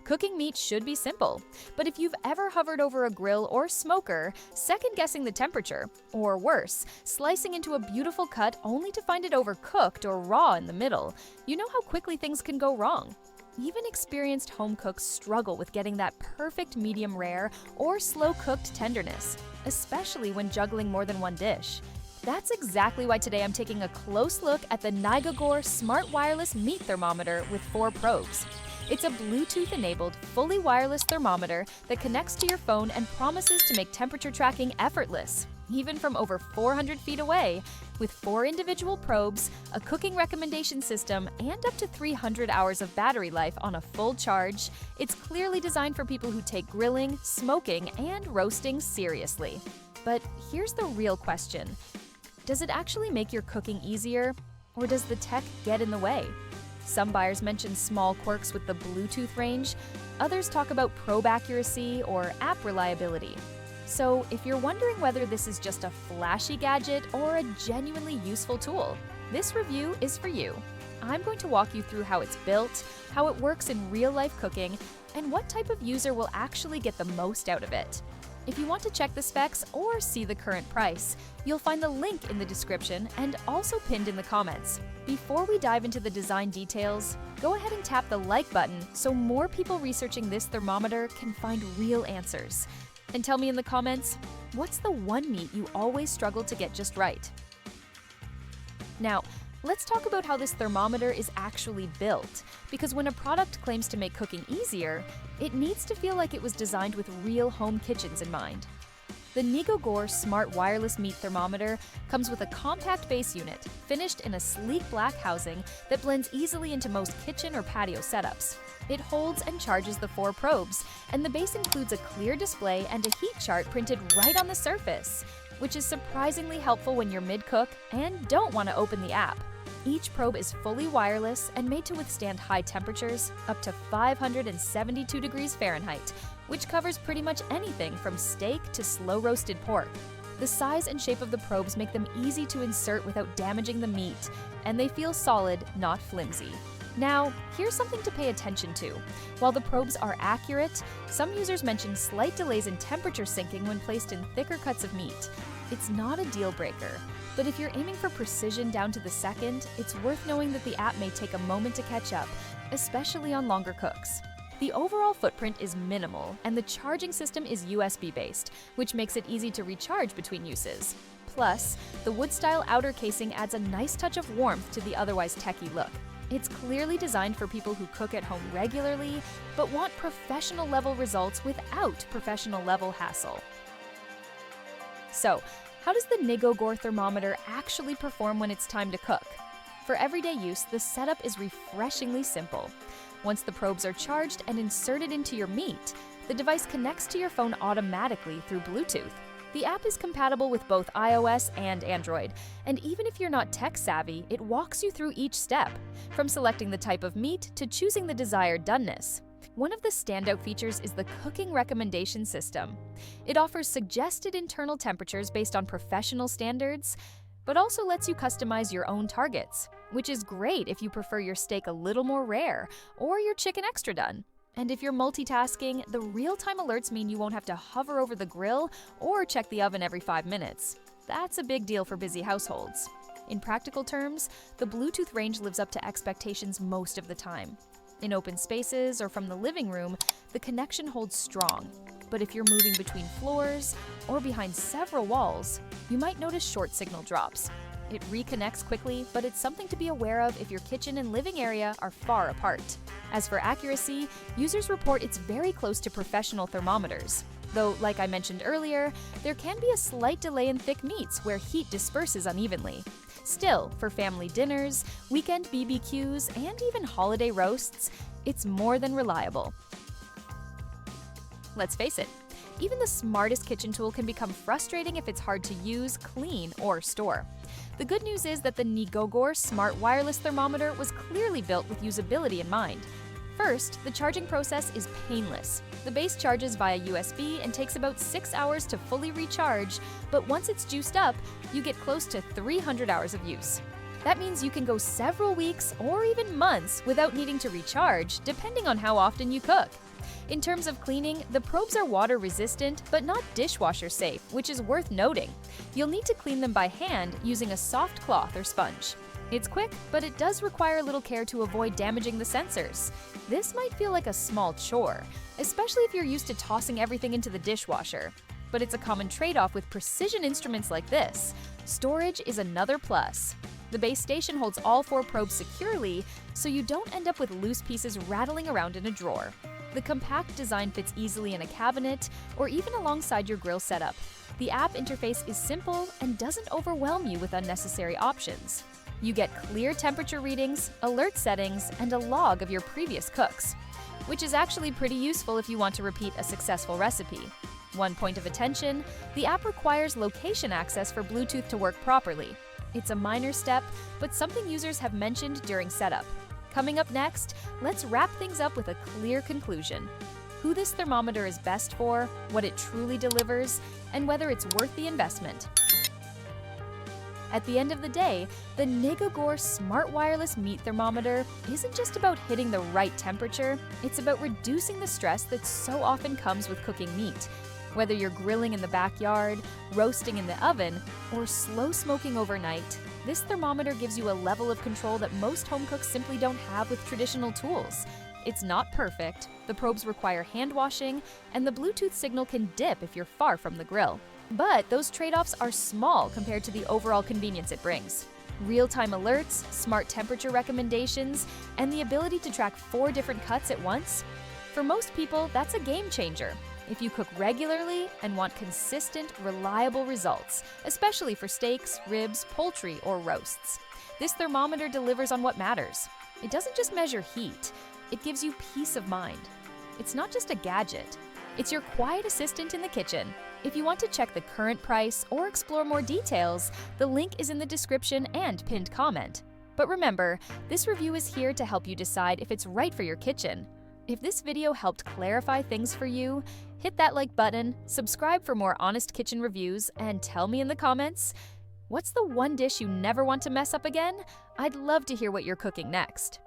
Cooking meat should be simple, but if you've ever hovered over a grill or smoker, second-guessing the temperature, or worse, slicing into a beautiful cut only to find it overcooked or raw in the middle, you know how quickly things can go wrong. Even experienced home cooks struggle with getting that perfect medium rare or slow-cooked tenderness, especially when juggling more than one dish. That's exactly why today I'm taking a close look at the NIGOGOR Smart Wireless Meat Thermometer with 4 probes. It's a Bluetooth-enabled, fully wireless thermometer that connects to your phone and promises to make temperature tracking effortless, even from over 400 feet away. With 4 individual probes, a cooking recommendation system, and up to 300 hours of battery life on a full charge, it's clearly designed for people who take grilling, smoking, and roasting seriously. But here's the real question. Does it actually make your cooking easier, or does the tech get in the way? Some buyers mention small quirks with the Bluetooth range, others talk about probe accuracy or app reliability. So if you're wondering whether this is just a flashy gadget or a genuinely useful tool, this review is for you. I'm going to walk you through how it's built, how it works in real-life cooking, and what type of user will actually get the most out of it. If you want to check the specs or see the current price, you'll find the link in the description and also pinned in the comments. Before we dive into the design details, go ahead and tap the like button so more people researching this thermometer can find real answers. And tell me in the comments, what's the one meat you always struggle to get just right? Now, let's talk about how this thermometer is actually built, because when a product claims to make cooking easier, it needs to feel like it was designed with real home kitchens in mind. The NIGOGOR Smart Wireless Meat Thermometer comes with a compact base unit, finished in a sleek black housing that blends easily into most kitchen or patio setups. It holds and charges the 4 probes, and the base includes a clear display and a heat chart printed right on the surface, which is surprisingly helpful when you're mid-cook and don't want to open the app. Each probe is fully wireless and made to withstand high temperatures, up to 572 degrees Fahrenheit, which covers pretty much anything from steak to slow-roasted pork. The size and shape of the probes make them easy to insert without damaging the meat, and they feel solid, not flimsy. Now, here's something to pay attention to. While the probes are accurate, some users mention slight delays in temperature syncing when placed in thicker cuts of meat. It's not a deal breaker, but if you're aiming for precision down to the second, it's worth knowing that the app may take a moment to catch up, especially on longer cooks. The overall footprint is minimal, and the charging system is USB-based, which makes it easy to recharge between uses. Plus, the wood-style outer casing adds a nice touch of warmth to the otherwise techie look. It's clearly designed for people who cook at home regularly, but want professional-level results without professional-level hassle. So, how does the NIGOGOR thermometer actually perform when it's time to cook? For everyday use, the setup is refreshingly simple. Once the probes are charged and inserted into your meat, the device connects to your phone automatically through Bluetooth. The app is compatible with both iOS and Android, and even if you're not tech-savvy, it walks you through each step, from selecting the type of meat to choosing the desired doneness. One of the standout features is the cooking recommendation system. It offers suggested internal temperatures based on professional standards, but also lets you customize your own targets, which is great if you prefer your steak a little more rare or your chicken extra done. And if you're multitasking, the real-time alerts mean you won't have to hover over the grill or check the oven every 5 minutes. That's a big deal for busy households. In practical terms, the Bluetooth range lives up to expectations most of the time. In open spaces or from the living room, the connection holds strong. But if you're moving between floors or behind several walls, you might notice short signal drops. It reconnects quickly, but it's something to be aware of if your kitchen and living area are far apart. As for accuracy, users report it's very close to professional thermometers. Though, like I mentioned earlier, there can be a slight delay in thick meats where heat disperses unevenly. Still, for family dinners, weekend BBQs, and even holiday roasts, it's more than reliable. Let's face it, even the smartest kitchen tool can become frustrating if it's hard to use, clean, or store. The good news is that the NIGOGOR Smart Wireless Thermometer was clearly built with usability in mind. First, the charging process is painless. The base charges via USB and takes about 6 hours to fully recharge, but once it's juiced up, you get close to 300 hours of use. That means you can go several weeks or even months without needing to recharge, depending on how often you cook. In terms of cleaning, the probes are water resistant but not dishwasher safe, which is worth noting. You'll need to clean them by hand using a soft cloth or sponge. It's quick, but it does require a little care to avoid damaging the sensors. This might feel like a small chore, especially if you're used to tossing everything into the dishwasher. But it's a common trade-off with precision instruments like this. Storage is another plus. The base station holds all 4 probes securely, so you don't end up with loose pieces rattling around in a drawer. The compact design fits easily in a cabinet or even alongside your grill setup. The app interface is simple and doesn't overwhelm you with unnecessary options. You get clear temperature readings, alert settings, and a log of your previous cooks, which is actually pretty useful if you want to repeat a successful recipe. One point of attention, the app requires location access for Bluetooth to work properly. It's a minor step, but something users have mentioned during setup. Coming up next, let's wrap things up with a clear conclusion: who this thermometer is best for, what it truly delivers, and whether it's worth the investment. At the end of the day, the NIGOGOR Smart Wireless Meat Thermometer isn't just about hitting the right temperature, it's about reducing the stress that so often comes with cooking meat. Whether you're grilling in the backyard, roasting in the oven, or slow smoking overnight, this thermometer gives you a level of control that most home cooks simply don't have with traditional tools. It's not perfect, the probes require hand washing, and the Bluetooth signal can dip if you're far from the grill. But those trade-offs are small compared to the overall convenience it brings. Real-time alerts, smart temperature recommendations, and the ability to track 4 different cuts at once? For most people, that's a game changer. If you cook regularly and want consistent, reliable results, especially for steaks, ribs, poultry, or roasts, this thermometer delivers on what matters. It doesn't just measure heat, it gives you peace of mind. It's not just a gadget, it's your quiet assistant in the kitchen. If you want to check the current price or explore more details, the link is in the description and pinned comment. But remember, this review is here to help you decide if it's right for your kitchen. If this video helped clarify things for you, hit that like button, subscribe for more honest kitchen reviews, and tell me in the comments, what's the one dish you never want to mess up again? I'd love to hear what you're cooking next.